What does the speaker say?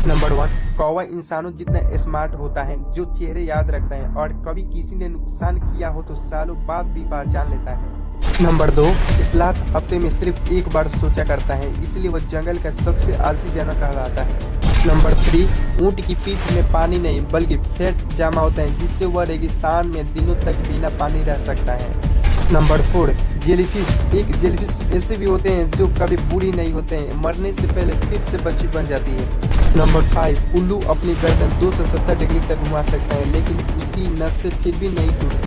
Number 1, कौवा इंसानों जितना स्मार्ट होता है, जो चेहरे याद रखता है और कभी किसी ने नुकसान किया हो तो सालों बाद भी पहचान लेता है। नंबर 2, स्लॉथ हफ्ते में सिर्फ एक बार सोचा करता है, इसलिए वह जंगल का सबसे आलसी जानवर कहलाता है। नंबर 3, ऊँट की पीठ में पानी नहीं बल्कि फैट जमा होता है, जिससे वह रेगिस्तान में दिनों तक बिना पानी रह सकता है। Number 4, jellyfish. एक जेलीफिश ऐसे भी होते हैं जो कभी बूढ़ी नहीं होते हैं, मरने से पहले फिर से बच्ची बन जाती है। नंबर 5, उल्लू अपनी गर्दन 270 डिग्री तक घुमा सकता है, लेकिन उसकी नसें फिर भी नहीं टूटती।